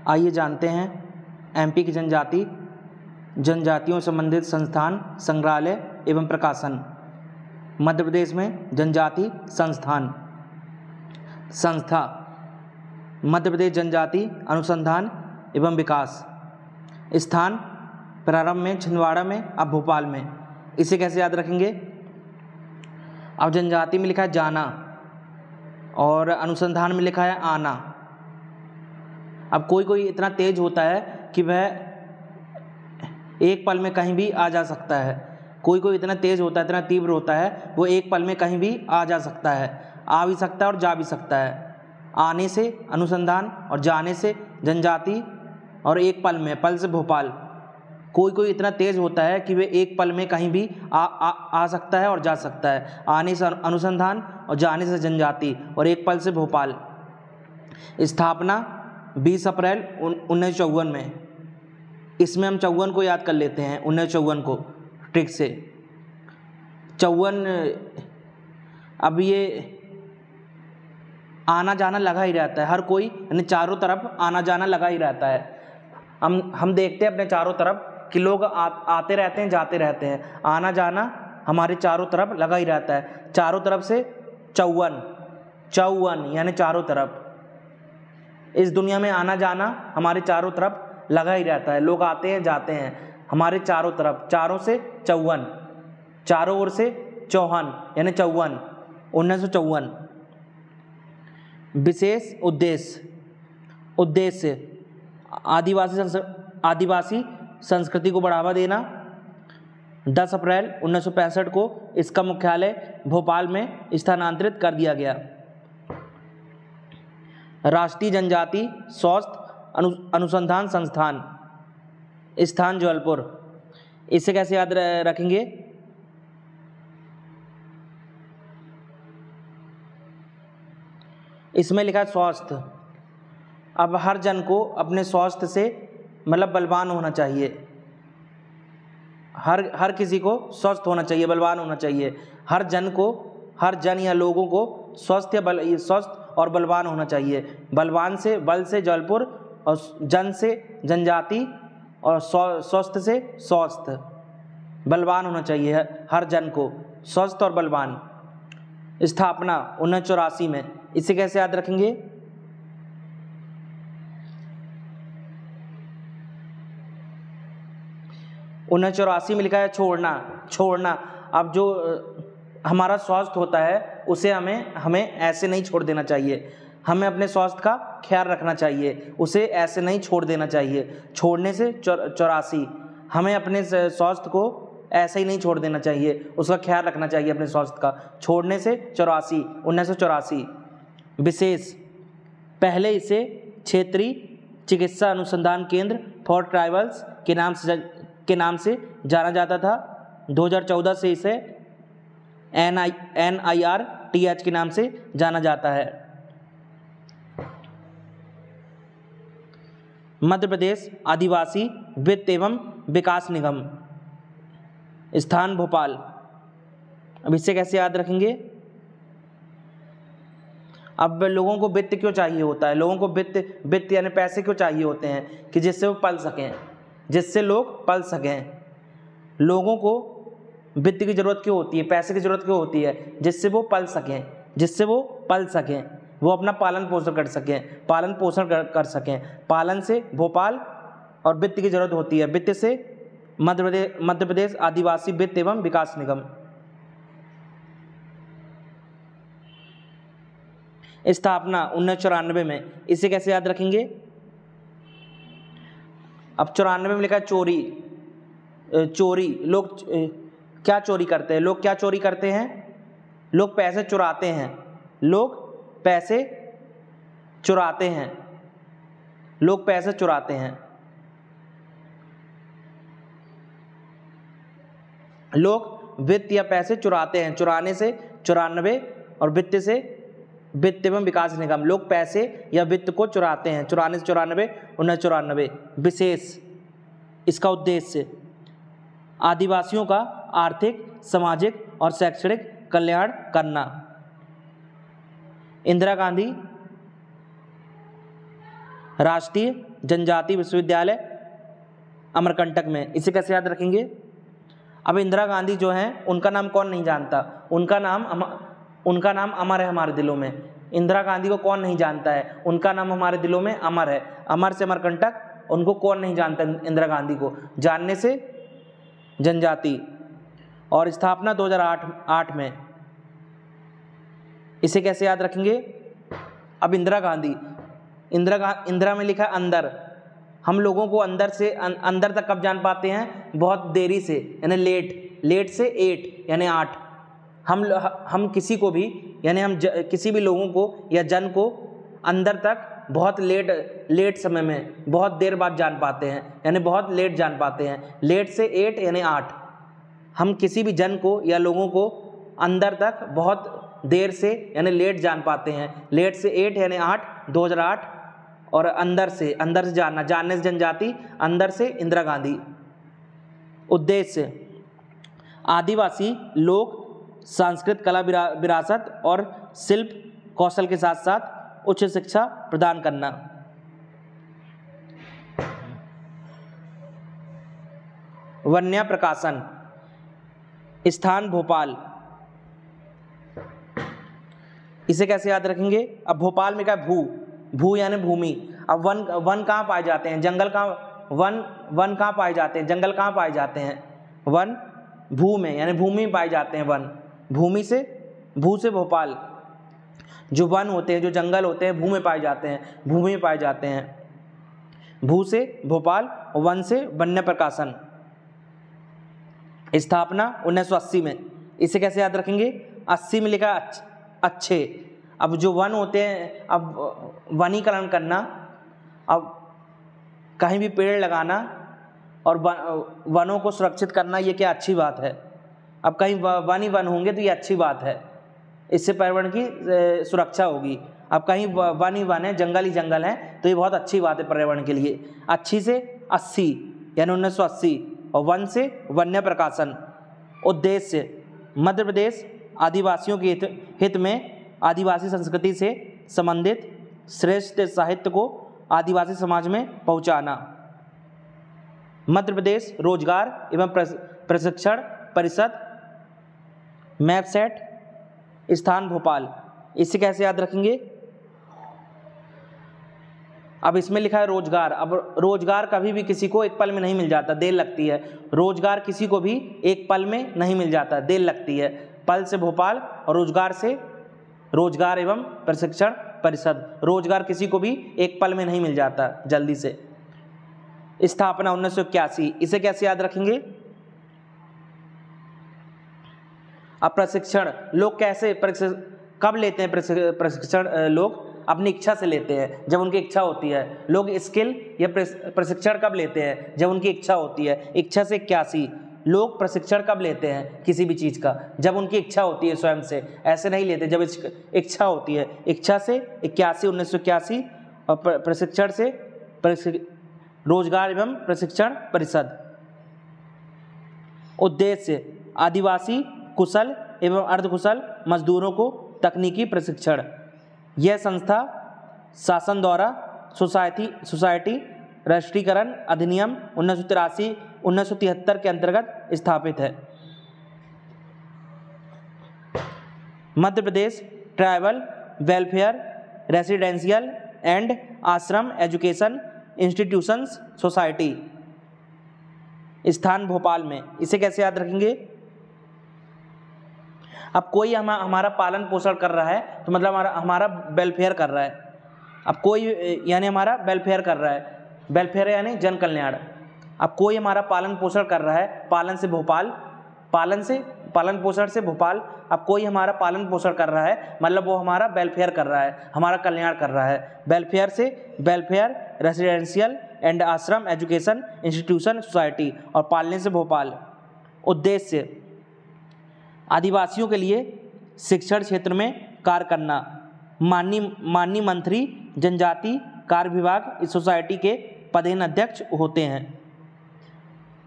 आइए जानते हैं एमपी की जनजातियों से संबंधित संस्थान, संग्रहालय एवं प्रकाशन। मध्य प्रदेश में जनजाति संस्थान संस्था मध्य प्रदेश जनजाति अनुसंधान एवं विकास। स्थान प्रारंभ में छिंदवाड़ा में, अब भोपाल में। इसे कैसे याद रखेंगे? अब जनजाति में लिखा है जाना और अनुसंधान में लिखा है आना। अब कोई कोई इतना तेज होता है कि वह एक पल में कहीं भी आ जा सकता है। कोई कोई इतना तेज होता है, इतना तीव्र होता है, वो एक पल में कहीं भी आ जा सकता है, आ भी सकता है और जा भी सकता है। आने से अनुसंधान और जाने से जनजाति और एक पल में, पल से भोपाल। कोई कोई इतना तेज होता है कि वे एक पल में कहीं भी आ सकता है और जा सकता है। आने से अनुसंधान और जाने से जनजाति और एक पल से भोपाल। स्थापना 20 अप्रैल 1954 में। इसमें हम 54 को याद कर लेते हैं, 1954 को ट्रिक से। 54 अब ये आना जाना लगा ही रहता है, हर कोई यानी चारों तरफ आना जाना लगा ही रहता है। हम देखते हैं अपने चारों तरफ कि लोग आते रहते हैं, जाते रहते हैं। आना जाना हमारे चारों तरफ लगा ही रहता है। चारों तरफ से 54 यानी चारों तरफ। इस दुनिया में आना जाना हमारे चारों तरफ लगा ही रहता है। लोग आते हैं, जाते हैं हमारे चारों तरफ। चारों से 54, चारों ओर से चौहान यानी 54, 1954। विशेष उद्देश्य आदिवासी संस्कृति को बढ़ावा देना। 10 अप्रैल 1965 को इसका मुख्यालय भोपाल में स्थानांतरित कर दिया गया। राष्ट्रीय जनजाति स्वास्थ्य अनुसंधान संस्थान, स्थान जबलपुर। इसे कैसे याद रखेंगे? इसमें लिखा है स्वास्थ्य। अब हर जन को अपने स्वास्थ्य से मतलब बलवान होना चाहिए। हर किसी को स्वस्थ होना चाहिए, बलवान होना चाहिए। हर जन या लोगों को स्वस्थ और बलवान होना चाहिए। बलवान से बल से जबलपुर, और जन से जनजाति, और स्वस्थ से स्वस्थ। बलवान होना चाहिए हर जन को, स्वस्थ और बलवान। स्थापना 1984 में। इसे कैसे याद रखेंगे? उन्नीस 1984 में लिखा है छोड़ना। अब जो हमारा स्वास्थ्य होता है उसे हमें ऐसे नहीं छोड़ देना चाहिए। हमें अपने स्वास्थ्य का ख्याल रखना चाहिए, उसे ऐसे नहीं छोड़ देना चाहिए। छोड़ने से 84, हमें अपने स्वास्थ्य को ऐसे ही नहीं छोड़ देना चाहिए, उसका ख्याल रखना चाहिए अपने स्वास्थ्य का। छोड़ने से 84, 1984। विशेष, पहले इसे क्षेत्रीय चिकित्सा अनुसंधान केंद्र फॉर ट्राइबल्स के नाम से जाना जाता था। 2014 से इसे NIRTH के नाम से जाना जाता है। मध्य प्रदेश आदिवासी वित्त एवं विकास निगम, स्थान भोपाल। अब इसे कैसे याद रखेंगे? अब लोगों को वित्त क्यों चाहिए होता है? लोगों को वित्त यानी पैसे क्यों चाहिए होते हैं? कि जिससे वो पल सकें, जिससे लोग पल सकें। लोगों को वित्त की ज़रूरत क्यों होती है, पैसे की ज़रूरत क्यों होती है? जिससे वो पल सकें, वो अपना पालन पोषण कर सकें। पालन से भोपाल, और वित्त की ज़रूरत होती है। वित्त से मध्य प्रदेश आदिवासी वित्त एवं विकास निगम। स्थापना 1994 में। इसे कैसे याद रखेंगे? अब 94 में लिखा है चोरी। लोग क्या चोरी करते हैं? लोग क्या चोरी करते हैं? लोग पैसे चुराते हैं। लोग पैसे चुराते हैं। लोग वित्त या पैसे चुराते हैं। चुराने से 94, और वित्त से वित्त एवं विकास निगम। लोग पैसे या वित्त को चुराते हैं। चुराने से 94, 1994। विशेष, इसका उद्देश्य आदिवासियों का आर्थिक, सामाजिक और शैक्षणिक कल्याण करना। इंदिरा गांधी राष्ट्रीय जनजाति विश्वविद्यालय अमरकंटक में। इसे कैसे याद रखेंगे? अब इंदिरा गांधी जो हैं उनका नाम कौन नहीं जानता, उनका नाम अमर है हमारे दिलों में। इंदिरा गांधी को कौन नहीं जानता है, उनका नाम हमारे दिलों में अमर है। अमर से अमरकंटक, उनको कौन नहीं जानता इंदिरा गांधी को, जानने से जनजाति। और स्थापना 2008 में। इसे कैसे याद रखेंगे? अब इंदिरा गांधी, इंदिरा में लिखा अंदर, हम लोगों को अंदर से अंदर तक कब जान पाते हैं? बहुत देरी से, यानी लेट से 8 यानी 8। हम किसी को भी, यानी हम किसी भी लोगों को या जन को अंदर तक बहुत लेट समय में, बहुत देर बाद जान पाते हैं, यानी बहुत लेट जान पाते हैं। लेट से 8 यानी 8। हम किसी भी जन को या लोगों को अंदर तक बहुत देर से यानी लेट जान पाते हैं। लेट से 8 यानी 8, 2008। और अंदर से जानने से जनजाति, अंदर से इंदिरा गांधी। उद्देश्य आदिवासी लोक सांस्कृतिक कला विरासत और शिल्प कौशल के साथ साथ उच्च शिक्षा प्रदान करना। वन्या प्रकाशन, स्थान भोपाल। इसे कैसे याद रखेंगे? अब भोपाल में क्या, भू यानी भूमि। अब वन कहाँ पाए जाते हैं? जंगल कहाँ, वन कहाँ पाए जाते हैं? जंगल कहाँ पाए जाते हैं? वन भू में, यानी भूमि में पाए जाते हैं वन। भू से भोपाल। जो वन होते हैं, जो जंगल होते हैं, भू में पाए जाते हैं, भूमि में पाए जाते हैं। भू से भोपाल और वन से वन्य प्रकाशन। स्थापना 1980 में। इसे कैसे याद रखेंगे? 80 में लिखा अच्छे। अब जो वन होते हैं, अब वनीकरण करना, अब कहीं भी पेड़ लगाना और वनों को सुरक्षित करना, ये क्या अच्छी बात है। अब कहीं वन होंगे तो ये अच्छी बात है, इससे पर्यावरण की सुरक्षा होगी। अब कहीं वन है, जंगल ही जंगल है, तो ये बहुत अच्छी बात है पर्यावरण के लिए। अच्छी से 80 यानी 1980 और वन से वन्य प्रकाशन। उद्देश्य मध्य प्रदेश आदिवासियों के हित में आदिवासी संस्कृति से संबंधित श्रेष्ठ साहित्य को आदिवासी समाज में पहुंचाना। मध्य प्रदेश रोजगार एवं प्रशिक्षण परिषद, मैपसेट, स्थान भोपाल। इसे कैसे याद रखेंगे? अब इसमें लिखा है रोजगार। अब रोजगार कभी भी किसी को एक पल में नहीं मिल जाता, देर लगती है। रोजगार किसी को भी एक पल में नहीं मिल जाता, देर लगती है। पल से भोपाल और रोजगार से रोजगार एवं प्रशिक्षण परिषद। रोजगार किसी को भी एक पल में नहीं मिल जाता जल्दी से। स्थापना 1981। इसे कैसे याद रखेंगे? अब प्रशिक्षण, लोग कैसे कब लेते हैं प्रशिक्षण? लोग अपनी इच्छा से लेते हैं, जब उनकी इच्छा होती है। लोग स्किल या प्रशिक्षण कब लेते हैं? जब उनकी इच्छा होती है। इच्छा से 81। लोग प्रशिक्षण कब लेते हैं किसी भी चीज़ का? जब उनकी इच्छा होती है स्वयं से, ऐसे नहीं लेते, जब इच्छा होती है। इच्छा से 81 1981 और प्रशिक्षण से रोजगार एवं प्रशिक्षण परिषद। उद्देश्य आदिवासी कुशल एवं अर्धकुशल मजदूरों को तकनीकी प्रशिक्षण। यह संस्था शासन द्वारा सोसाइटी राष्ट्रीयकरण अधिनियम 1973 के अंतर्गत स्थापित है। Madhya Pradesh tribal welfare residential and आश्रम एजुकेशन इंस्टीट्यूशंस सोसाइटी, स्थान भोपाल में। इसे कैसे याद रखेंगे? अब कोई हमारा पालन पोषण कर रहा है तो मतलब हमारा वेलफेयर कर रहा है। अब कोई यानी हमारा वेलफेयर कर रहा है, वेलफेयर यानी जन कल्याण। अब कोई हमारा पालन पोषण कर रहा है, पालन से भोपाल, पालन पोषण से भोपाल। अब कोई हमारा पालन पोषण कर रहा है मतलब वो हमारा वेलफेयर कर रहा है, हमारा कल्याण कर रहा है। वेलफेयर से वेलफेयर रेसिडेंशियल एंड आश्रम एजुकेशन इंस्टीट्यूशन सोसाइटी और पालने से भोपाल। उद्देश्य आदिवासियों के लिए शिक्षण क्षेत्र में कार्य करना। माननीय मंत्री जनजाति कार्य विभाग इस सोसाइटी के पदेन अध्यक्ष होते हैं।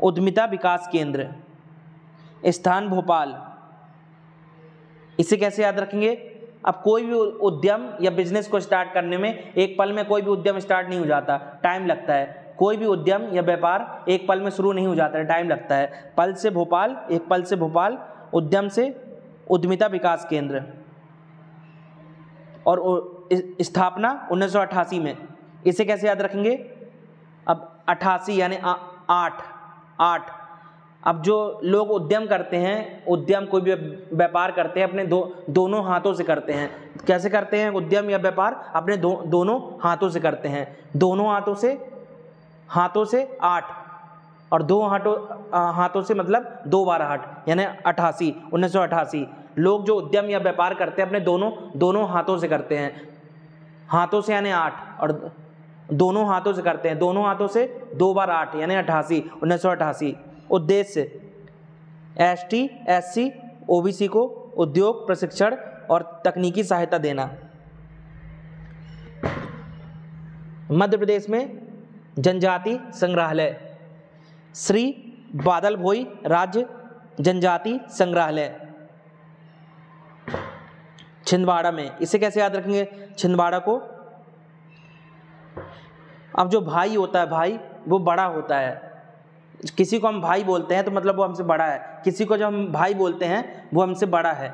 उद्यमिता विकास केंद्र, स्थान भोपाल। इसे कैसे याद रखेंगे? अब कोई भी उद्यम या बिजनेस को स्टार्ट करने में एक पल में कोई भी उद्यम स्टार्ट नहीं हो जाता, टाइम लगता है। कोई भी उद्यम या व्यापार एक पल में शुरू नहीं हो जाता है, टाइम लगता है। पल से भोपाल, एक पल से भोपाल, उद्यम से उद्यमिता विकास केंद्र, और स्थापना 1988 में। इसे कैसे याद रखेंगे? अब 88 यानी 8। अब जो लोग उद्यम करते हैं, उद्यम कोई भी व्यापार करते हैं अपने दोनों हाथों से करते हैं। कैसे करते हैं उद्यम या व्यापार? अपने दोनों हाथों से करते हैं। दोनों हाथों से 8, और दो हाथों से मतलब 2 बार 8 यानी 88, 1988। लोग जो उद्यम या व्यापार करते हैं अपने दोनों हाथों से करते हैं। हाथों से यानी 8, और दोनों हाथों से करते हैं। दोनों हाथों से 2 बार 8 यानी 88, 1988। उद्देश्य ST SC OBC को उद्योग, प्रशिक्षण और तकनीकी सहायता देना। मध्य प्रदेश में जनजाति संग्रहालय, श्री बादल भोई राज्य जनजाति संग्रहालय छिंदवाड़ा में। इसे कैसे याद रखेंगे? छिंदवाड़ा को। अब जो भाई होता है, भाई वो बड़ा होता है। किसी को हम भाई बोलते हैं तो मतलब वो हमसे बड़ा है। किसी को जब हम भाई बोलते हैं वो हमसे बड़ा है।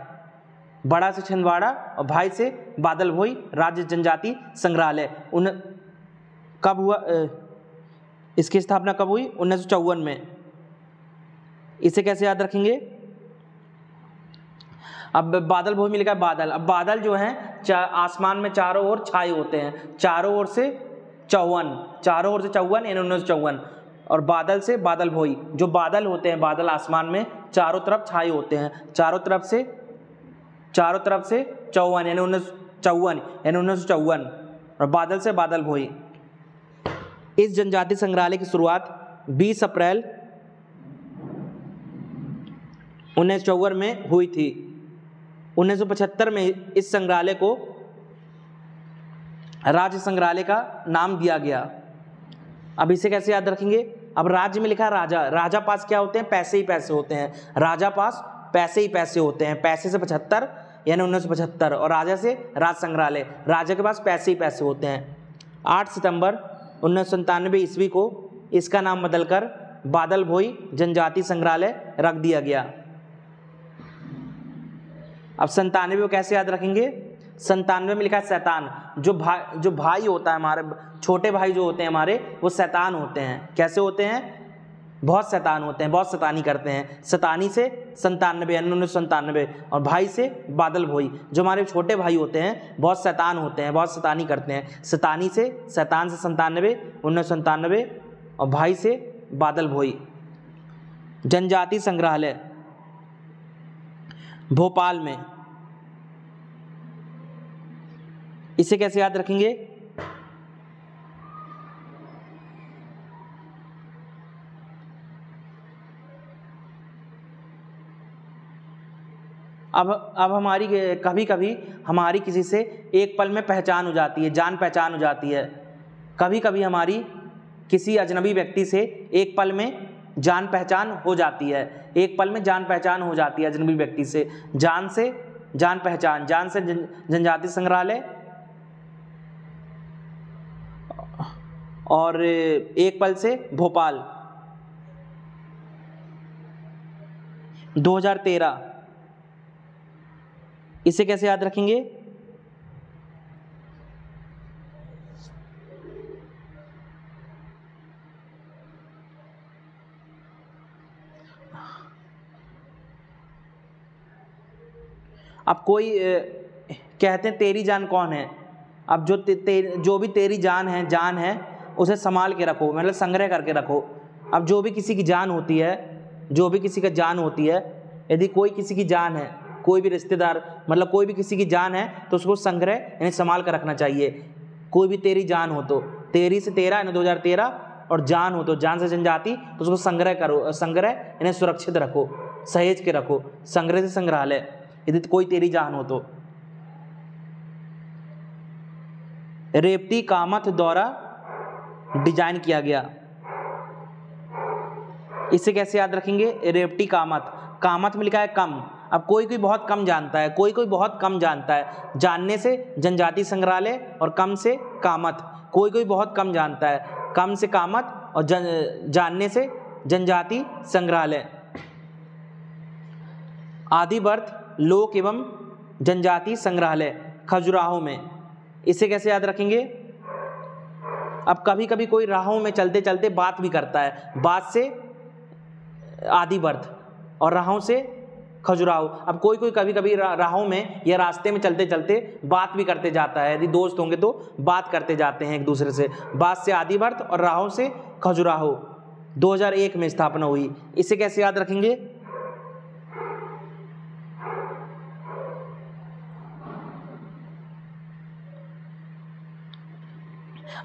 बड़ा से छिंदवाड़ा और भाई से बादल भोई राज्य जनजाति संग्रहालय। कब हुआ? इसकी स्थापना कब हुई? 1954 में। इसे कैसे याद रखेंगे? अब बादल भोई में लिखा है बादल। अब बादल जो हैं आसमान में चारों ओर छाए होते हैं। चारों ओर से 54 यानी 1954। और बादल से बादल भोई, जो बादल होते हैं, बादल आसमान में चारों तरफ छाए होते हैं। चारों तरफ से 54 यानी 1954, और बादल से बादल भोई। इस जनजाति संग्रहालय की शुरुआत 20 अप्रैल 1954 में हुई थी। 1975 में इस संग्रहालय को राज्य संग्रहालय का नाम दिया गया। अब इसे कैसे याद रखेंगे? अब राज्य में लिखा है राजा। राजा पास क्या होते हैं? पैसे ही पैसे होते हैं। राजा पास पैसे ही पैसे होते हैं। पैसे से 75 यानी 1975, और राजा से राज संग्रहालय, राजा के पास पैसे ही पैसे होते हैं। 8 सितंबर 1997 ईस्वी को इसका नाम बदलकर बादल भोई जनजाति संग्रहालय रख दिया गया। अब 97 को कैसे याद रखेंगे? 97 में लिखा है शैतान। जो भाई होता है हमारे, छोटे भाई जो होते हैं हमारे, वो शैतान होते हैं। कैसे होते हैं? बहुत शैतान होते हैं, बहुत शैतानी करते हैं। शैतानी से 97 यानी 1997, और भाई से बादल भोई। जो हमारे छोटे भाई होते हैं बहुत शैतान होते हैं, बहुत शैतानी करते हैं। शैतान से 97, 1997, और भाई से बादल भोई। जनजाति संग्रहालय भोपाल में। इसे कैसे याद रखेंगे? अब हमारी कभी कभी हमारी किसी से एक पल में पहचान हो जाती है, जान पहचान हो जाती है। कभी कभी हमारी किसी अजनबी व्यक्ति से एक पल में जान पहचान हो जाती है। एक पल में जान पहचान हो जाती है अजनबी व्यक्ति से जान पहचान। जान से जनजाति संग्रहालय, और एक पल से भोपाल। 2013। इसे कैसे याद रखेंगे? अब कोई कहते हैं तेरी जान कौन है। अब जो भी तेरी जान है उसे संभाल के रखो, मतलब संग्रह करके रखो। अब जो भी किसी की जान होती है, जो भी किसी का जान होती है, यदि कोई किसी की जान है, कोई भी रिश्तेदार, मतलब कोई भी किसी की जान है, तो उसको संग्रह यानी संभाल कर रखना चाहिए। कोई भी तेरी जान हो तो, तेरी से तेरा यानी 2013, और जान हो तो जान से जनजाति, तो उसको संग्रह करो। संग्रह यानी सुरक्षित रखो, सहेज के रखो। संग्रह से संग्रहालय, यदि कोई तेरी जान हो तो। रेवती कामत द्वारा डिजाइन किया गया। इसे कैसे याद रखेंगे? रेवती कामत। कामत में लिखा है कम, अब कोई कोई बहुत कम जानता है, कोई कोई बहुत कम जानता है। जानने से जनजाति संग्रहालय और कम से कामत। कोई कोई बहुत कम जानता है, कम से कामत और जानने से जनजाति संग्रहालय। आदिवर्त लोक एवं जनजाति संग्रहालय खजुराहो में। इसे कैसे याद रखेंगे? अब कभी कभी कोई राहों में चलते चलते बात भी करता है, बात से आदिवर्त और राहों से खजुराहो। अब कोई कोई कभी कभी राहों में या रास्ते में चलते चलते बात भी करते जाता है, यदि दोस्त होंगे तो बात करते जाते हैं एक दूसरे से। बात से आदिवर्त और राहों से खजुराहो 2001 में स्थापना हुई। इसे कैसे याद रखेंगे?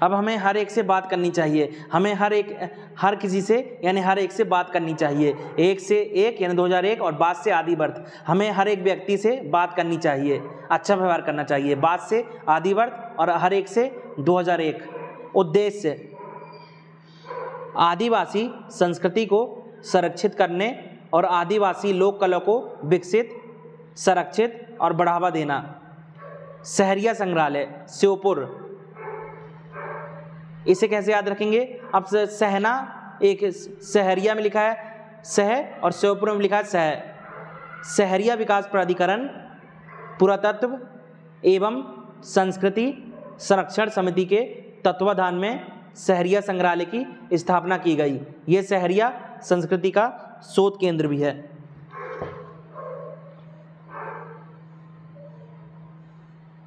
अब हमें हर एक से बात करनी चाहिए, हमें हर किसी से यानी हर एक से बात करनी चाहिए। एक से एक यानी 2001 और बात से आदिवर्त, हमें हर एक व्यक्ति से बात करनी चाहिए, अच्छा व्यवहार करना चाहिए। बात से आदिवर्त और हर एक से 2001। उद्देश्य आदिवासी संस्कृति को संरक्षित करने और आदिवासी लोक कला को विकसित, संरक्षित और बढ़ावा देना। सहरिया संग्रहालय श्योपुर। इसे कैसे याद रखेंगे? अब सहना एक सहरिया में लिखा है सह और श्योपुर में लिखा है सह। सहरिया विकास प्राधिकरण पुरातत्व एवं संस्कृति संरक्षण समिति के तत्वाधान में सहरिया संग्रहालय की स्थापना की गई। ये सहरिया संस्कृति का शोध केंद्र भी है।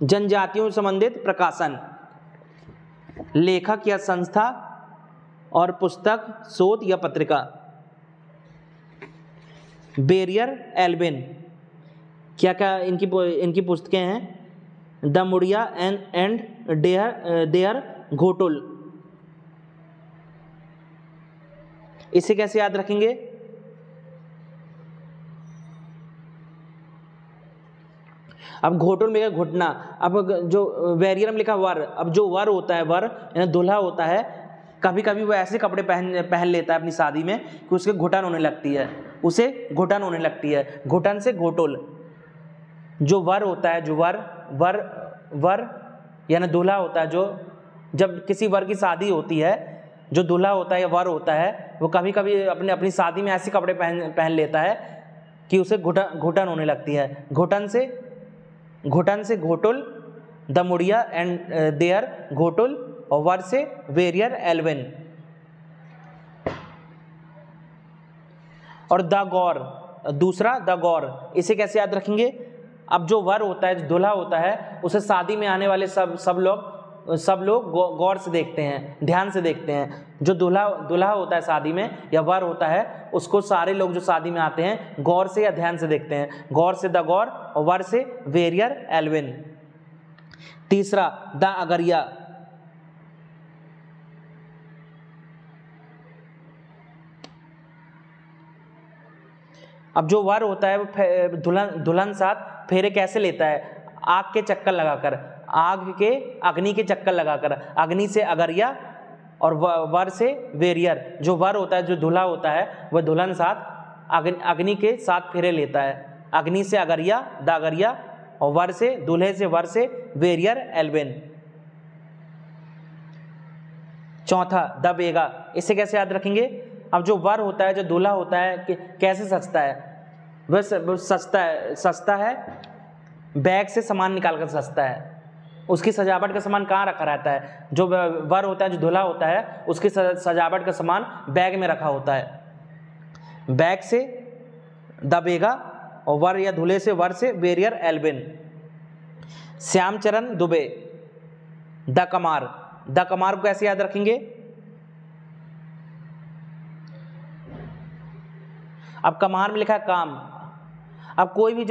जनजातियों से संबंधित प्रकाशन, लेखक या संस्था और पुस्तक, शोध या पत्रिका। बेरियर एल्विन, क्या क्या इनकी पुस्तकें हैं? The Muria and their Ghotul. इसे कैसे याद रखेंगे? अब घोटुल में घुटना। अब जो वेरियर में लिखा वर, अब जो वर होता है, वर यानी दूल्हा होता है, कभी कभी वो ऐसे कपड़े पहन लेता है अपनी शादी में कि उसके घुटन होने लगती है, उसे घुटन होने लगती है। घुटन से घोटुल। जो वर होता है, जो वर यानी दूल्हा होता है, जो जब किसी वर की शादी होती है, जो दूल्हा होता है या वर होता है, वो कभी कभी अपनी शादी में ऐसे कपड़े पहन लेता है कि उसे घुटन होने लगती है। घुटन से Ghotul, the Muria and their Ghotul, और वर से वेरियर एल्विन। और द गौर, दूसरा द गौर। इसे कैसे याद रखेंगे? अब जो वर होता है, जो दूल्हा होता है, उसे शादी में आने वाले सब लोग गौर से देखते हैं, ध्यान से देखते हैं। जो दूल्हा होता है शादी में या वर होता है, उसको सारे लोग जो शादी में आते हैं गौर से या ध्यान से देखते हैं। गौर से द गौर और वर से वेरियर एल्विन। तीसरा द अगरिया। अब जो वर होता है वो दुल्हन साथ फेरे कैसे लेता है? आग के चक्कर लगाकर, अग्नि के चक्कर लगाकर। अग्नि से अगरिया और वर से वेरियर। जो वर होता है, जो दूल्हा होता है, वह दुल्हन साथ अग्नि के साथ फेरे लेता है। अग्नि से अगरिया, द अगरिया, और वर से दूल्हे से वर से वेरियर एल्विन। चौथा द बेगा। इसे कैसे याद रखेंगे? अब जो वर होता है, जो दूल्हा होता है, कैसे सजता है? वह सजता है बैग से सामान निकाल कर सजता है। उसकी सजावट का सामान कहाँ रखा रहता है? जो वर होता है, जो दूल्हा होता है, उसकी सजावट का सामान बैग में रखा होता है। बैग से द बेगा और वर या दूल्हे से वर से Verrier Alvin. Shyamcharan Dubey, the Kumar. The Kumar को कैसे याद रखेंगे? अब कमार में लिखा है काम। अब कोई भी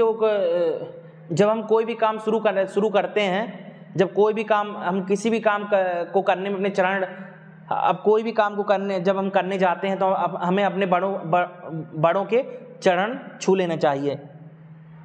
जब हम कोई भी काम शुरू करते हैं, जब कोई भी काम हम किसी भी काम को करने में अपने चरण, अब कोई भी काम को जब हम करने जाते हैं तो हमें अपने बड़ों के चरण छू लेना चाहिए,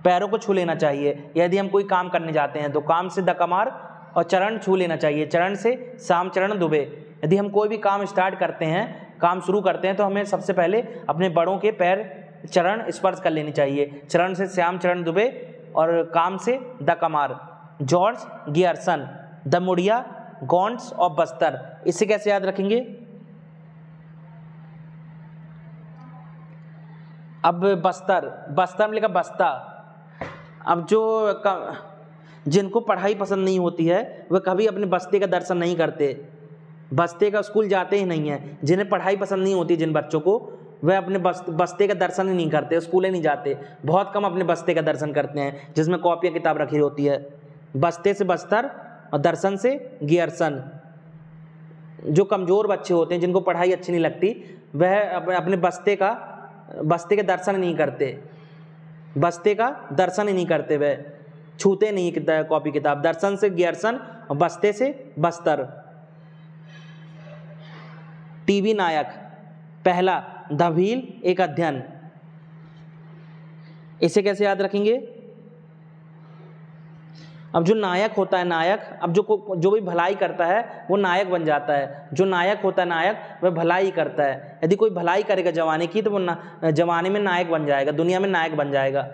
पैरों को छू लेना चाहिए। यदि हम कोई काम करने जाते हैं तो काम से द कमार और चरण छू लेना चाहिए। चरण से श्यामचरण दुबे। यदि हम कोई भी काम स्टार्ट करते हैं, काम शुरू करते हैं, तो हमें सबसे पहले अपने बड़ों के पैर चरण स्पर्श कर लेनी चाहिए। चरण से श्याम चरण दुबे और काम से the Kamar. George Grigson, the Muria Gonds of Bastar. इसे कैसे याद रखेंगे? अब बस्तर, बस्तर में लिखा बस्ता। अब जिनको पढ़ाई पसंद नहीं होती है वह कभी अपने बस्ते का दर्शन नहीं करते, बस्ते का स्कूल जाते ही नहीं है। जिन्हें पढ़ाई पसंद नहीं होती, जिन बच्चों को, वह अपने बस्ते का दर्शन ही नहीं करते, स्कूल ही नहीं जाते। बहुत कम अपने बस्ते का दर्शन करते हैं जिसमें कॉपियाँ किताब रखी होती है। बस्ते से बस्तर और दर्शन से गियर्सन। जो कमज़ोर बच्चे होते हैं, जिनको पढ़ाई अच्छी नहीं लगती, वह अपने बस्ते का दर्शन नहीं करते, बस्ते का दर्शन ही नहीं करते, वह छूते नहीं कॉपी किताब। दर्शन से गियर्सन और बस्ते से बस्तर। टीबी नायक, पहला द व्हील, एक अध्ययन। इसे कैसे याद रखेंगे? अब जो नायक होता है, नायक, अब जो भी भलाई करता है वो नायक बन जाता है। जो नायक होता है, नायक, वह भलाई करता है। यदि कोई भलाई करेगा जमाने की तो वो जमाने में नायक बन जाएगा, दुनिया में नायक बन जाएगा।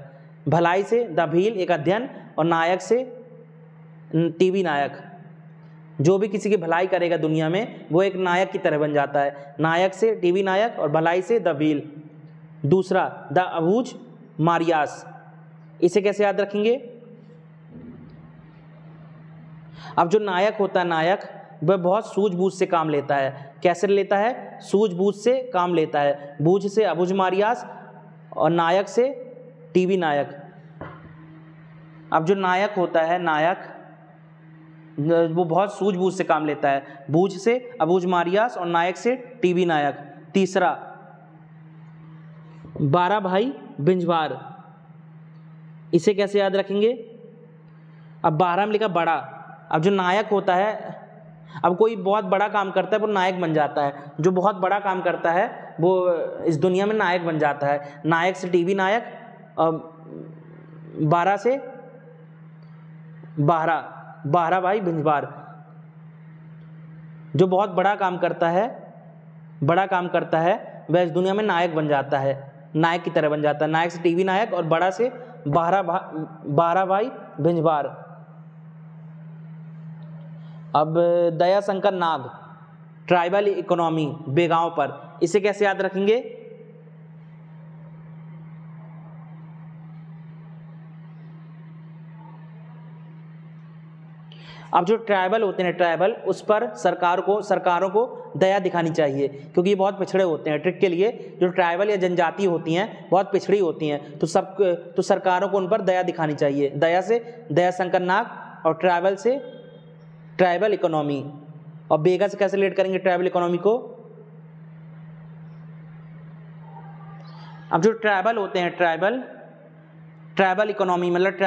भलाई से द व्हील, एक अध्ययन, और नायक से टीवी नायक। जो भी किसी की भलाई करेगा दुनिया में वो एक नायक की तरह बन जाता है। नायक से टीवी नायक और भलाई से द व्हील। दूसरा द अबूझ मारियास। इसे कैसे याद रखेंगे? अब जो नायक होता है, नायक, वह बहुत सूझबूझ से काम लेता है। कैसे लेता है? सूझबूझ से काम लेता है। बूझ से अबूझ मारियास और नायक से टीवी नायक। अब जो नायक होता है, नायक, वो बहुत सूझबूझ से काम लेता है। बूझ से अबूझ मारियास और नायक से टीवी नायक। तीसरा 12 भाई बिंजवार। इसे कैसे याद रखेंगे? अब 12 में लिखा बड़ा। अब जो नायक होता है, अब कोई बहुत बड़ा काम करता है वो नायक बन जाता है। जो बहुत बड़ा काम करता है वो इस दुनिया में नायक बन जाता है। नायक से टीवी नायक और 12 से 12 भाई भिंजवार। जो बहुत बड़ा काम करता है वह इस दुनिया में नायक बन जाता है, नायक की तरह बन जाता है। नायक से टीवी नायक और बड़ा से 12 भाई भिंजवार। अब दयाशंकर नाग, ट्राइबल इकोनॉमी, बेगांव पर। इसे कैसे याद रखेंगे? अब जो ट्राइबल होते हैं, ट्राइबल, उस पर सरकारों को दया दिखानी चाहिए, क्योंकि ये बहुत पिछड़े होते हैं। ट्रिक के लिए, जो ट्राइबल या जनजाति होती हैं बहुत पिछड़ी होती हैं, तो सरकारों को उन पर दया दिखानी चाहिए। दया से दयाशंकर नाग और ट्राइबल से ट्राइबल इकोनॉमी। और बेगा से कैसे रिलेट करेंगे ट्राइबल इकोनॉमी को? अब जो ट्राइबल होते हैं, ट्राइबल इकोनॉमी मतलब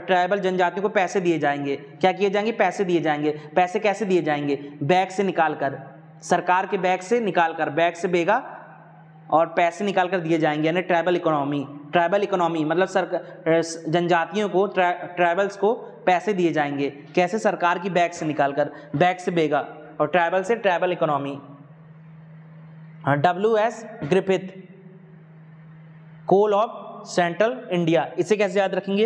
ट्राइबल जनजातियों को पैसे दिए जाएंगे। क्या किए जाएंगे? पैसे दिए जाएंगे। पैसे कैसे दिए जाएंगे? बैग से निकाल कर, सरकार के बैग से निकाल कर, बैग से बेगा और पैसे निकाल कर दिए जाएंगे, यानी ट्राइबल इकोनॉमी मतलब जनजातियों को, ट्राइबल्स को पैसे दिए जाएंगे। कैसे? सरकार की बैग से निकाल कर, बैग से बेगा और ट्राइबल से tribal economy. W.S. Griffith, Kol of Central India. इसे कैसे याद रखेंगे?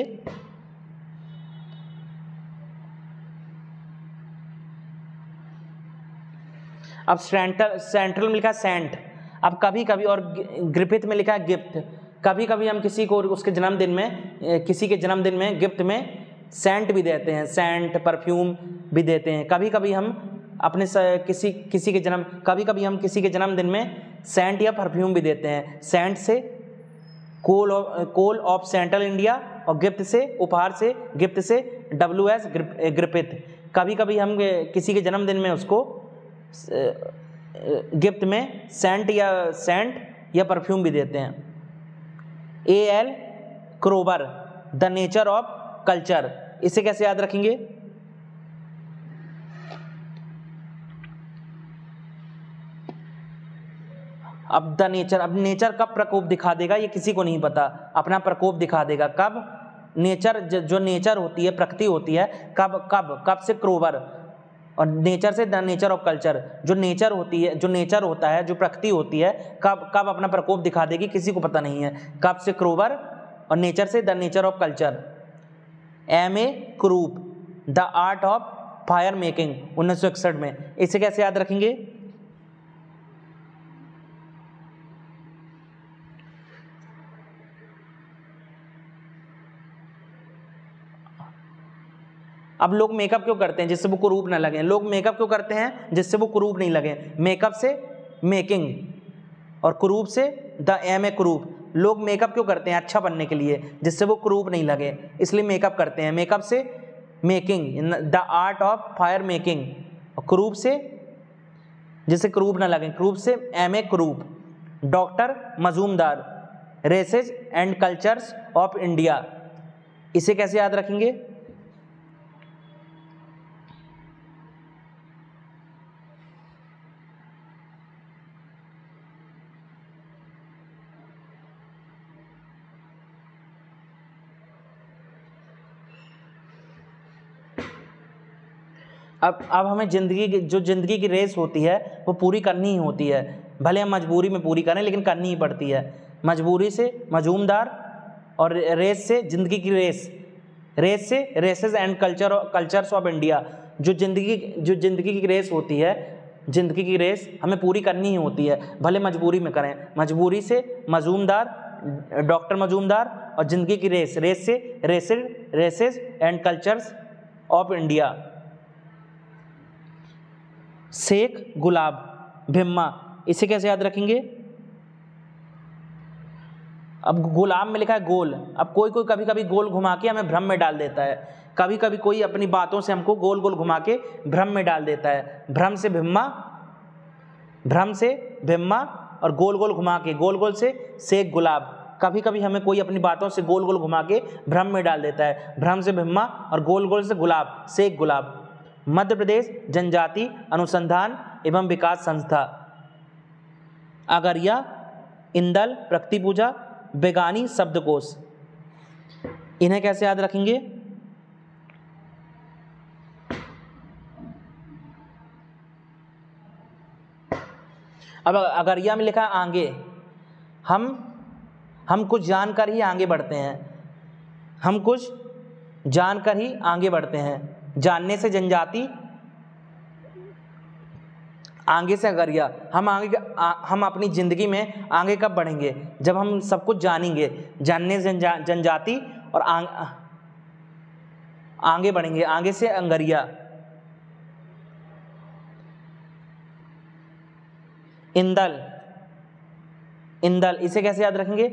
अब सेंट्रल में लिखा सेंट। अब कभी कभी, और ग्रिफिथ में लिखा है गिफ्ट। कभी कभी हम किसी को उसके जन्मदिन में, किसी के जन्मदिन में गिफ्ट में सेंट भी देते हैं, सेंट, परफ्यूम भी देते हैं। कभी कभी हम अपने किसी के जन्मदिन में सेंट या परफ्यूम भी देते हैं। सेंट से कोल ऑफ सेंट्रल इंडिया और गिफ्ट से, उपहार से, गिफ्ट से W.S. ग्रिफिथ। कभी कभी हम किसी के जन्मदिन में उसको गिफ्ट में सेंट या परफ्यूम भी देते हैं। A.L. क्रोबर, the nature of culture. इसे कैसे याद रखेंगे? अब नेचर कब प्रकोप दिखा देगा ये किसी को नहीं पता। अपना प्रकोप दिखा देगा कब? नेचर, जो नेचर होती है, प्रकृति होती है, कब से? क्रोबर, और नेचर से द नेचर ऑफ कल्चर, जो नेचर होती है, जो नेचर होता है, जो प्रकृति होती है, कब कब अपना प्रकोप दिखा देगी किसी को पता नहीं है। कब से क्रोवर और नेचर से the nature of culture. M.A. Croup, the art of fire making 1961 में। इसे कैसे याद रखेंगे? अब लोग मेकअप क्यों करते हैं? जिससे वो कुरूप ना लगे। लोग मेकअप क्यों करते हैं? जिससे वो कुरूप नहीं लगे। मेकअप से मेकिंग और कुरूप से द M.A. क्रूप। लोग मेकअप क्यों करते हैं? अच्छा बनने के लिए, जिससे वो कुरूप नहीं लगे, इसलिए मेकअप करते हैं। मेकअप से making, the art of fire making, और क्रूप से जिससे क्रूप ना लगे, क्रूप से M.A. क्रूप। Doctor Majumdar, races and cultures of India. इसे कैसे याद रखेंगे? अब हमें ज़िंदगी की रेस होती है वो पूरी करनी ही होती है, भले हम मजबूरी में पूरी करें लेकिन करनी ही पड़ती है। मजबूरी से मजूमदार और रेस से ज़िंदगी की रेस से races and cultures of India. जो ज़िंदगी की रेस होती है, ज़िंदगी की रेस हमें पूरी करनी ही होती है, भले मजबूरी में करें। मजबूरी से मजूमदार, डॉक्टर मजूमदार, और ज़िंदगी की रेस से races and cultures of India. Sheikh Gulab, Bhimma. इसे कैसे याद रखेंगे? अब गुलाब में लिखा है गोल। अब कोई कभी कभी गोल घुमा के हमें भ्रम में डाल देता है। कभी कभी कोई अपनी बातों से हमको गोल गोल घुमा के भ्रम में डाल देता है। भ्रम से भिम्मा और गोल गोल घुमा के, गोल गोल से शेख गुलाब। कभी कभी हमें कोई अपनी बातों से गोल गोल घुमा के भ्रम में डाल देता है। भ्रम से भिम्मा और गोल गोल से गुलाब, शेख गुलाब। मध्य प्रदेश जनजाति अनुसंधान एवं विकास संस्था। अगरिया, इंदल, प्रकृति पूजा, बेगानी शब्दकोश। इन्हें कैसे याद रखेंगे? अब अगरिया में लिखा है आगे। हम कुछ जानकर ही आगे बढ़ते हैं। हम कुछ जानकर ही आगे बढ़ते हैं। जानने से जनजाति, आगे से अगरिया। हम अपनी ज़िंदगी में आगे कब बढ़ेंगे? जब हम सब कुछ जानेंगे। जानने से जनजाति और आगे बढ़ेंगे, आगे से अंगरिया। इंदल, इसे कैसे याद रखेंगे?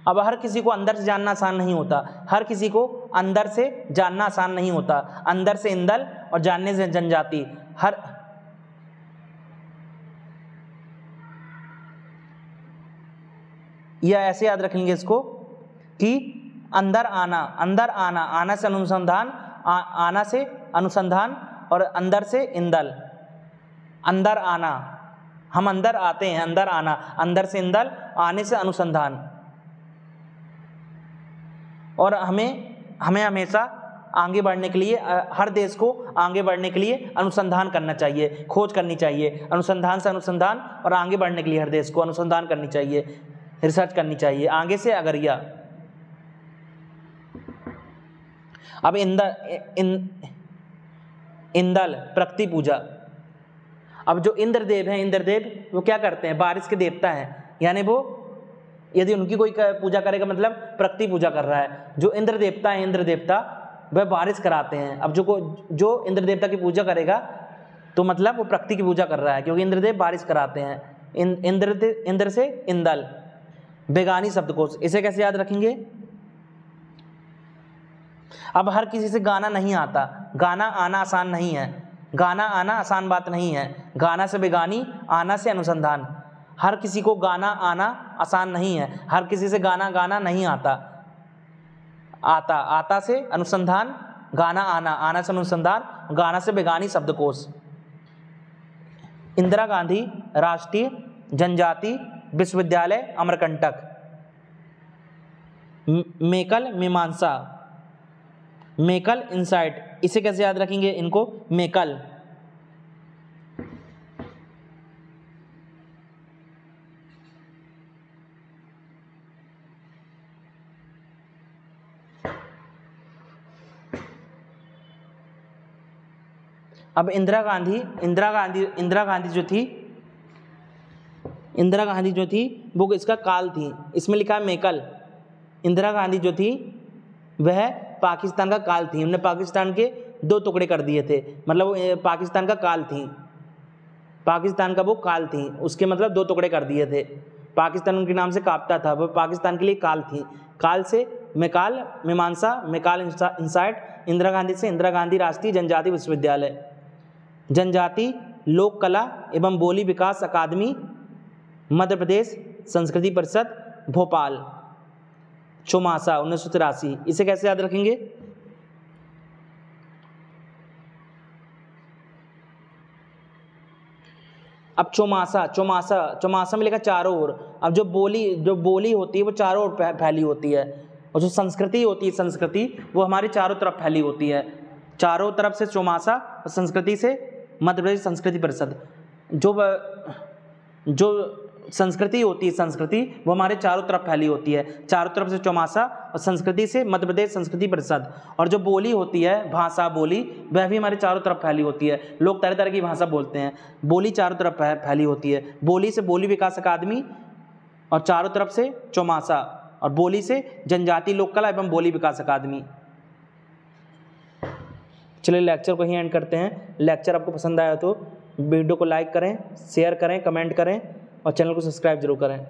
अब हर किसी को अंदर से जानना आसान नहीं होता। हर किसी को अंदर से जानना आसान नहीं होता। अंदर से इंदल और जानने से जनजाति। या ऐसे याद रखेंगे इसको कि अंदर आना, आना से अनुसंधान, आना से अनुसंधान और अंदर से इंदल। अंदर आना, हम अंदर आते हैं, अंदर आना, अंदर से इंदल, आने से अनुसंधान। और हमें हमेशा आगे बढ़ने के लिए, हर देश को आगे बढ़ने के लिए अनुसंधान करना चाहिए, खोज करनी चाहिए। अनुसंधान से अनुसंधान और आगे बढ़ने के लिए हर देश को अनुसंधान करनी चाहिए, रिसर्च करनी चाहिए। आगे से अगरिया। अब इंदल, प्रकृति पूजा। अब जो इंद्रदेव हैं, इंद्रदेव वो क्या करते हैं? बारिश के देवता हैं। यानी वो, यदि उनकी कोई पूजा करेगा मतलब प्रकृति पूजा कर रहा है। जो इंद्र देवता है, इंद्र देवता वह बारिश कराते हैं। अब जो इंद्र देवता की पूजा करेगा तो मतलब वो प्रकृति की पूजा कर रहा है, क्योंकि इंद्रदेव बारिश कराते हैं। इंद्र से इंदल। बेगानी शब्दकोश। इसे कैसे याद रखेंगे? अब हर किसी से गाना नहीं आता। गाना आना आसान नहीं है। गाना आना आसान बात नहीं है। गाना से बेगानी, आना से अनुसंधान। हर किसी को गाना आना आसान नहीं है। हर किसी से गाना नहीं आता। आता से अनुसंधान, गाना आना से अनुसंधान, गाना से बेगानी शब्दकोश। इंदिरा गांधी राष्ट्रीय जनजाति विश्वविद्यालय अमरकंटक। मेकल मीमांसा, मेकल इंसाइट, इसे कैसे याद रखेंगे इनको, मेकल। अब इंदिरा गांधी जो थी वो इसका काल थी, इसमें लिखा है मेकल। इंदिरा गांधी जो थी वह पाकिस्तान का काल थी, उन्होंने पाकिस्तान के 2 टुकड़े कर दिए थे, मतलब वो पाकिस्तान का काल थी, पाकिस्तान का वो काल थी, उसके मतलब 2 टुकड़े कर दिए थे। पाकिस्तान उनके नाम से कांपता था, वो पाकिस्तान के लिए काल थी। काल से मेकाल मीमांसा, मेकाल इंसाइट, इंदिरा गांधी से इंदिरा गांधी राष्ट्रीय जनजाति विश्वविद्यालय। जनजाति लोक कला एवं बोली विकास अकादमी, मध्य प्रदेश संस्कृति परिषद, भोपाल। चौमासा 1983, इसे कैसे याद रखेंगे, अब चौमासा में लिखा चारों ओर। अब जो बोली होती है वो चारों ओर फैली होती है, और जो संस्कृति होती है, संस्कृति वो हमारी चारों तरफ फैली होती है, चारों तरफ से चौमासा, और संस्कृति से मध्य प्रदेश संस्कृति परिषद। जो संस्कृति होती है, संस्कृति वो हमारे चारों तरफ फैली होती है, चारों तरफ से चौमासा, और संस्कृति से मध्य प्रदेश संस्कृति परिषद। और जो बोली होती है, भाषा बोली, वह भी हमारे चारों तरफ फैली होती है, लोग तरह तरह की भाषा बोलते हैं, बोली चारों तरफ फैली होती है। बोली से बोली विकास अकादमी, और चारों तरफ से चौमासा, और बोली से जनजाति लोक कला एवं बोली विकास अकादमी। चलिए लेक्चर को ही एंड करते हैं। लेक्चर आपको पसंद आया तो वीडियो को लाइक करें, शेयर करें, कमेंट करें, और चैनल को सब्सक्राइब जरूर करें।